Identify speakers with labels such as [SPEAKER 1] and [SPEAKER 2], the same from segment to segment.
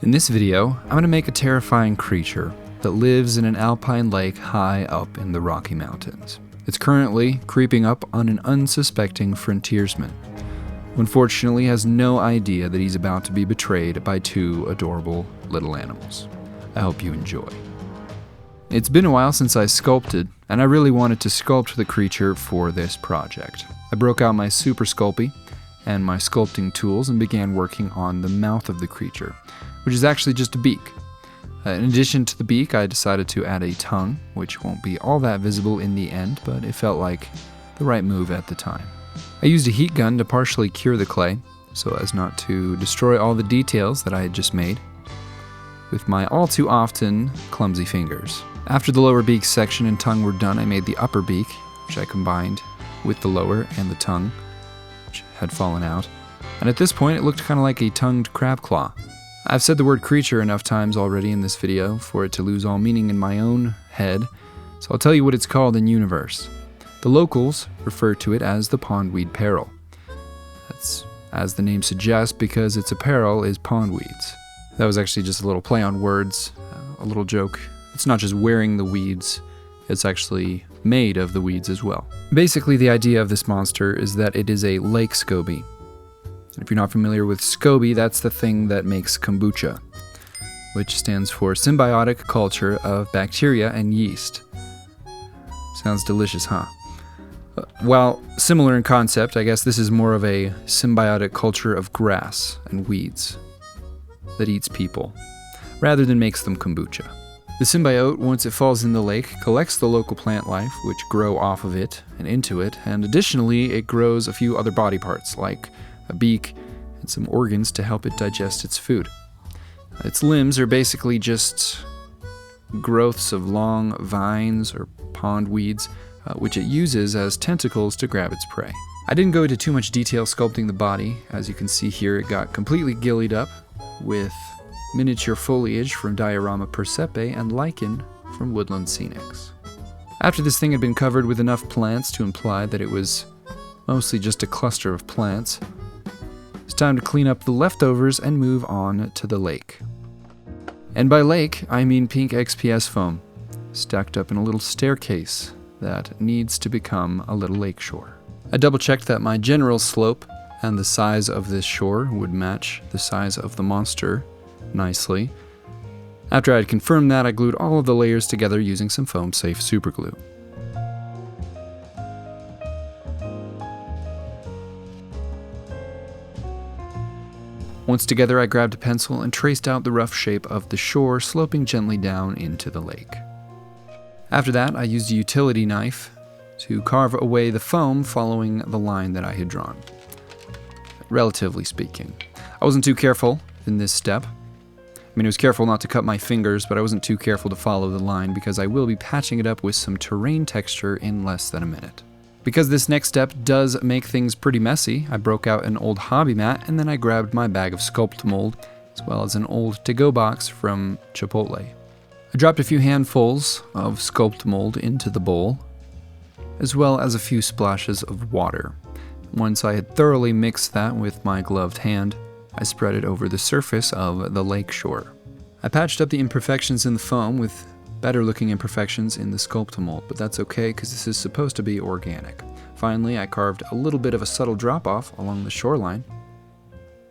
[SPEAKER 1] In this video, I'm going to make a terrifying creature that lives in an alpine lake high up in the Rocky Mountains. It's currently creeping up on an unsuspecting frontiersman, who unfortunately has no idea that he's about to be betrayed by two adorable little animals. I hope you enjoy. It's been a while since I sculpted, and I really wanted to sculpt the creature for this project. I broke out my Super Sculpey and my sculpting tools and began working on the mouth of the creature, which is actually just a beak. In addition to the beak, I decided to add a tongue, which won't be all that visible in the end, but it felt like the right move at the time. I used a heat gun to partially cure the clay, so as not to destroy all the details that I had just made, with my all too often clumsy fingers. After the lower beak section and tongue were done, I made the upper beak, which I combined with the lower and the tongue, which had fallen out, and at this point it looked kind of like a tongued crab claw. I've said the word creature enough times already in this video for it to lose all meaning in my own head, so I'll tell you what it's called in universe. The locals refer to it as the Pondweed Peril. That's as the name suggests because its apparel is pondweeds. That was actually just a little play on words, a little joke. It's not just wearing the weeds, it's actually made of the weeds as well. Basically, the idea of this monster is that it is a lake SCOBY. If you're not familiar with SCOBY, that's the thing that makes kombucha, which stands for Symbiotic Culture of Bacteria and Yeast. Sounds delicious, huh? While similar in concept, I guess this is more of a symbiotic culture of grass and weeds that eats people, rather than makes them kombucha. The symbiote, once it falls in the lake, collects the local plant life, which grow off of it and into it, and additionally, it grows a few other body parts, like a beak and some organs to help it digest its food. Its limbs are basically just growths of long vines or pond weeds, which it uses as tentacles to grab its prey. I didn't go into too much detail sculpting the body. As you can see here, it got completely gillied up with miniature foliage from Diorama Persepe and lichen from Woodland Scenics. After this thing had been covered with enough plants to imply that it was mostly just a cluster of plants, it's time to clean up the leftovers and move on to the lake. And by lake, I mean pink XPS foam, stacked up in a little staircase that needs to become a little lake shore. I double-checked that my general slope and the size of this shore would match the size of the monster nicely. After I had confirmed that, I glued all of the layers together using some foam-safe superglue. Once together, I grabbed a pencil and traced out the rough shape of the shore, sloping gently down into the lake. After that, I used a utility knife to carve away the foam following the line that I had drawn. Relatively speaking. I wasn't too careful in this step. I was careful not to cut my fingers, but I wasn't too careful to follow the line because I will be patching it up with some terrain texture in less than a minute. Because this next step does make things pretty messy, I broke out an old hobby mat and then I grabbed my bag of sculpt mold, as well as an old to-go box from Chipotle. I dropped a few handfuls of sculpt mold into the bowl, as well as a few splashes of water. Once I had thoroughly mixed that with my gloved hand, I spread it over the surface of the lake shore. I patched up the imperfections in the foam with better looking imperfections in the sculpt mold, but that's okay because this is supposed to be organic. Finally, I carved a little bit of a subtle drop off along the shoreline.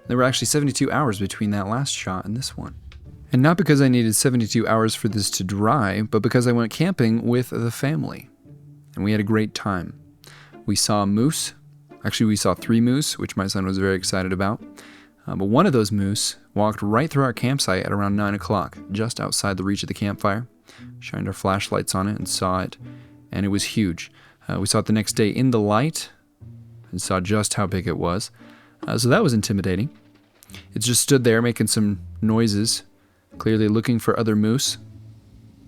[SPEAKER 1] There were actually 72 hours between that last shot and this one. And not because I needed 72 hours for this to dry, but because I went camping with the family. And we had a great time. We saw moose. Actually, we saw 3 moose, which my son was very excited about. But one of those moose walked right through our campsite at around 9 o'clock, just outside the reach of the campfire. Shined our flashlights on it and saw it, and it was huge. We saw it the next day in the light and saw just how big it was. So that was intimidating. It just stood there making some noises, clearly looking for other moose.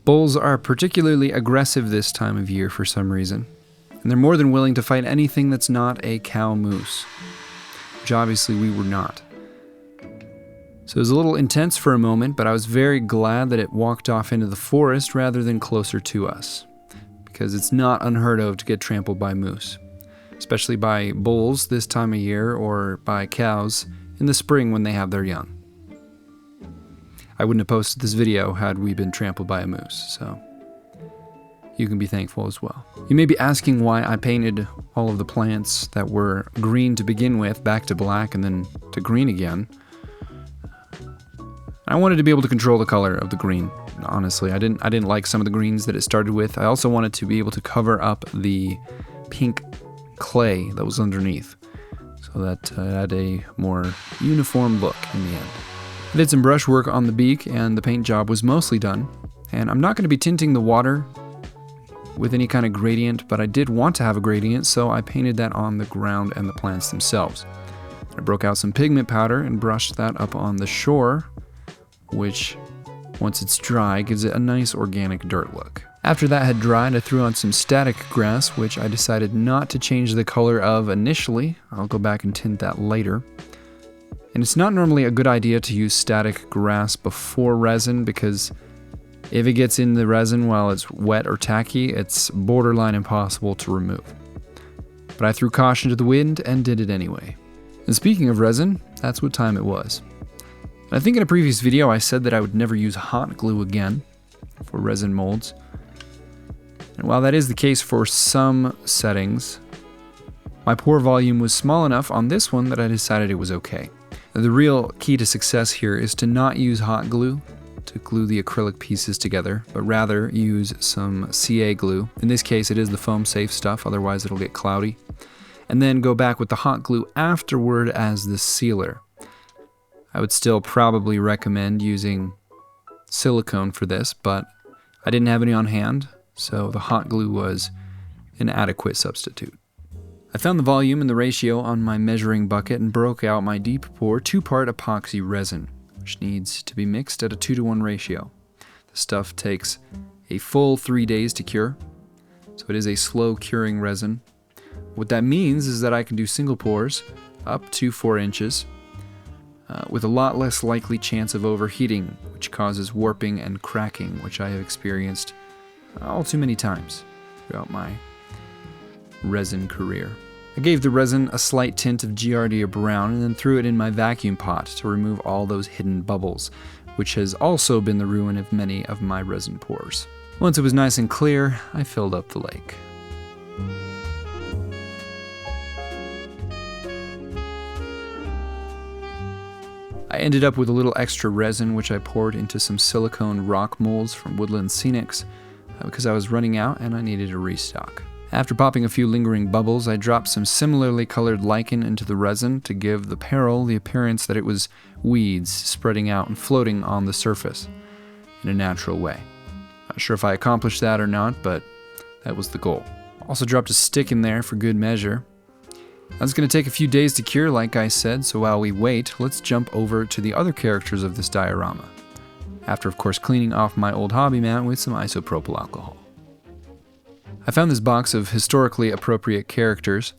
[SPEAKER 1] Bulls are particularly aggressive this time of year for some reason, and they're more than willing to fight anything that's not a cow moose, which obviously we were not. So it was a little intense for a moment, but I was very glad that it walked off into the forest rather than closer to us, because it's not unheard of to get trampled by moose, especially by bulls this time of year or by cows in the spring when they have their young. I wouldn't have posted this video had we been trampled by a moose, so you can be thankful as well. You may be asking why I painted all of the plants that were green to begin with back to black and then to green again. I wanted to be able to control the color of the green. Honestly, I didn't like some of the greens that it started with. I also wanted to be able to cover up the pink clay that was underneath, so that it had a more uniform look in the end. I did some brush work on the beak, and the paint job was mostly done. And I'm not going to be tinting the water with any kind of gradient, but I did want to have a gradient, so I painted that on the ground and the plants themselves. I broke out some pigment powder and brushed that up on the shore, which, once it's dry, gives it a nice organic dirt look. After that had dried, I threw on some static grass, which I decided not to change the color of initially. I'll go back and tint that later. And it's not normally a good idea to use static grass before resin, because if it gets in the resin while it's wet or tacky, it's borderline impossible to remove. But I threw caution to the wind and did it anyway. And speaking of resin, that's what time it was. I think in a previous video I said that I would never use hot glue again for resin molds. And while that is the case for some settings, my pour volume was small enough on this one that I decided it was okay. The real key to success here is to not use hot glue to glue the acrylic pieces together, but rather use some CA glue. In this case it is the foam safe stuff, otherwise it'll get cloudy. And then go back with the hot glue afterward as the sealer. I would still probably recommend using silicone for this, but I didn't have any on hand, so the hot glue was an adequate substitute. I found the volume and the ratio on my measuring bucket and broke out my deep pour 2-part epoxy resin, which needs to be mixed at a 2-to-1 ratio. The stuff takes a full 3 days to cure, so it is a slow curing resin. What that means is that I can do single pours up to 4 inches, with a lot less likely chance of overheating, which causes warping and cracking, which I have experienced all too many times throughout my resin career. I gave the resin a slight tint of Giardia brown and then threw it in my vacuum pot to remove all those hidden bubbles, which has also been the ruin of many of my resin pours. Once it was nice and clear, I filled up the lake. I ended up with a little extra resin, which I poured into some silicone rock molds from Woodland Scenics because I was running out and I needed a restock. After popping a few lingering bubbles, I dropped some similarly colored lichen into the resin to give the peril the appearance that it was weeds spreading out and floating on the surface in a natural way. Not sure if I accomplished that or not, but that was the goal. Also dropped a stick in there for good measure. That's going to take a few days to cure, like I said, so while we wait, let's jump over to the other characters of this diorama. After, of course, cleaning off my old hobby mat with some isopropyl alcohol. I found this box of historically appropriate characters,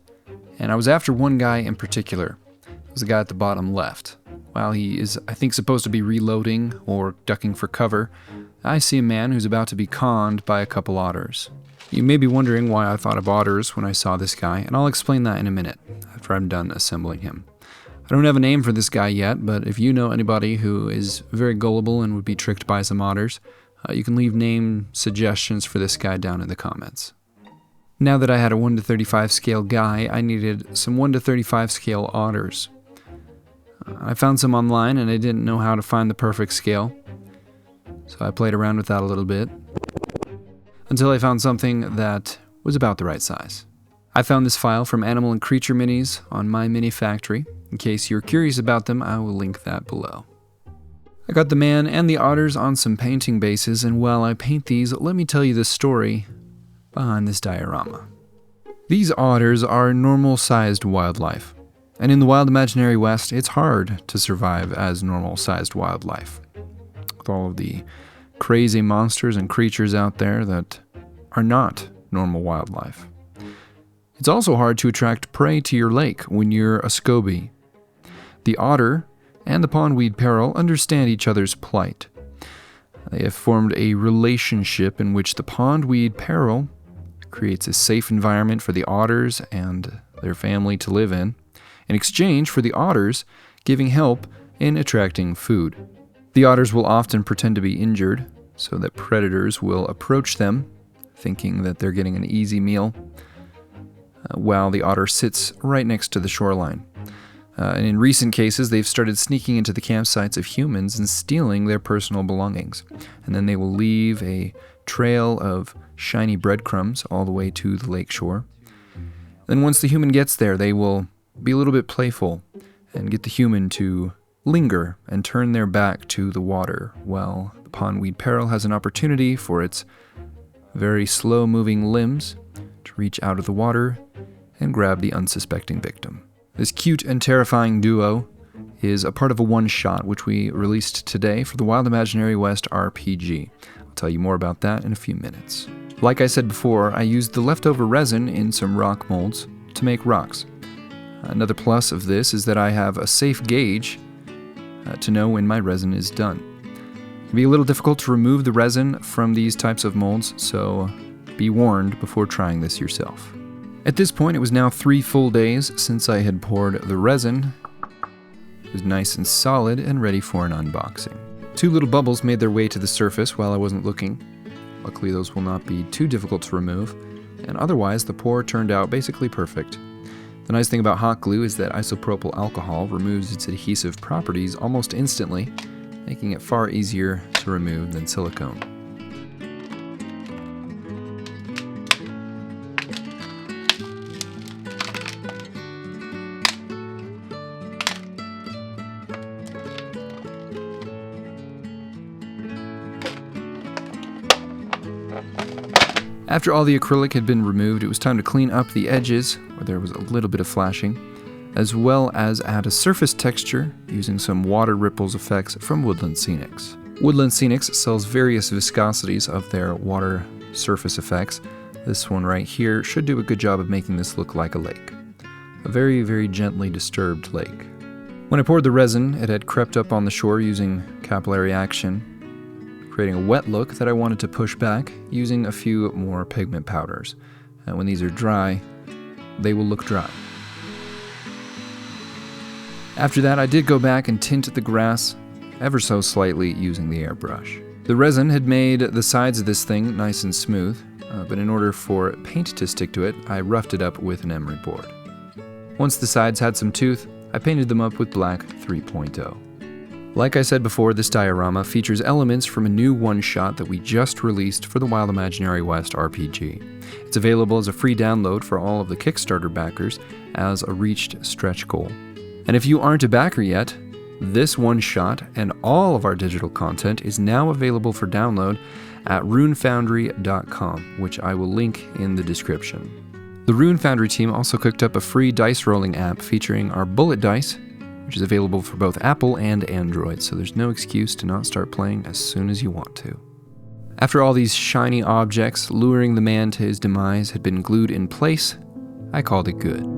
[SPEAKER 1] and I was after one guy in particular. It was the guy at the bottom left. While he is, I think, supposed to be reloading or ducking for cover, I see a man who's about to be conned by a couple otters. You may be wondering why I thought of otters when I saw this guy, and I'll explain that in a minute, after I'm done assembling him. I don't have a name for this guy yet, but if you know anybody who is very gullible and would be tricked by some otters, you can leave name suggestions for this guy down in the comments. Now that I had a 1:35 scale guy, I needed some 1:35 scale otters. I found some online and I didn't know how to find the perfect scale, so I played around with that a little bit, until I found something that was about the right size. I found this file from Animal and Creature Minis on My Mini Factory. In case you're curious about them, I will link that below. I got the man and the otters on some painting bases, and while I paint these, let me tell you the story behind this diorama. These otters are normal-sized wildlife, and in the wild imaginary West, it's hard to survive as normal-sized wildlife, with all of the crazy monsters and creatures out there that are not normal wildlife. It's also hard to attract prey to your lake when you're a SCOBY. The otter and the Pondweed Peril understand each other's plight. They have formed a relationship in which the Pondweed Peril creates a safe environment for the otters and their family to live in exchange for the otters giving help in attracting food. The otters will often pretend to be injured so that predators will approach them, thinking that they're getting an easy meal, while the otter sits right next to the shoreline. And in recent cases, they've started sneaking into the campsites of humans and stealing their personal belongings. And then they will leave a trail of shiny breadcrumbs all the way to the lake shore. Then once the human gets there, they will be a little bit playful and get the human to linger and turn their back to the water, while the Pondweed Peril has an opportunity for its very slow-moving limbs to reach out of the water and grab the unsuspecting victim. This cute and terrifying duo is a part of a one-shot which we released today for the Wild Imaginary West RPG. I'll tell you more about that in a few minutes. Like I said before, I used the leftover resin in some rock molds to make rocks. Another plus of this is that I have a safe gauge to know when my resin is done. It can be a little difficult to remove the resin from these types of molds, so be warned before trying this yourself. At this point, it was now 3 full days since I had poured the resin. It was nice and solid and ready for an unboxing. 2 little bubbles made their way to the surface while I wasn't looking. Luckily, those will not be too difficult to remove, and otherwise the pour turned out basically perfect. The nice thing about hot glue is that isopropyl alcohol removes its adhesive properties almost instantly, making it far easier to remove than silicone. After all the acrylic had been removed, it was time to clean up the edges, where there was a little bit of flashing, as well as add a surface texture using some water ripples effects from Woodland Scenics. Woodland Scenics sells various viscosities of their water surface effects. This one right here should do a good job of making this look like a lake. A very, very gently disturbed lake. When I poured the resin, it had crept up on the shore using capillary action, creating a wet look that I wanted to push back using a few more pigment powders. And when these are dry, they will look dry. After that, I did go back and tint the grass ever so slightly using the airbrush. The resin had made the sides of this thing nice and smooth, but in order for paint to stick to it, I roughed it up with an emery board. Once the sides had some tooth, I painted them up with black 3.0. Like I said before, this diorama features elements from a new one-shot that we just released for the Wild Imaginary West RPG. It's available as a free download for all of the Kickstarter backers as a reached stretch goal. And if you aren't a backer yet, this one-shot and all of our digital content is now available for download at runefoundry.com, which I will link in the description. The Rune Foundry team also cooked up a free dice rolling app featuring our bullet dice, which is available for both Apple and Android, so there's no excuse to not start playing as soon as you want to. After all these shiny objects luring the man to his demise had been glued in place, I called it good.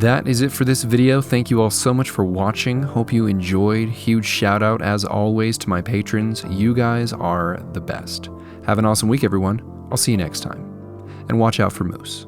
[SPEAKER 1] That is it for this video. Thank you all so much for watching. Hope you enjoyed. Huge shout out as always to my patrons. You guys are the best. Have an awesome week, everyone. I'll see you next time. And watch out for moose.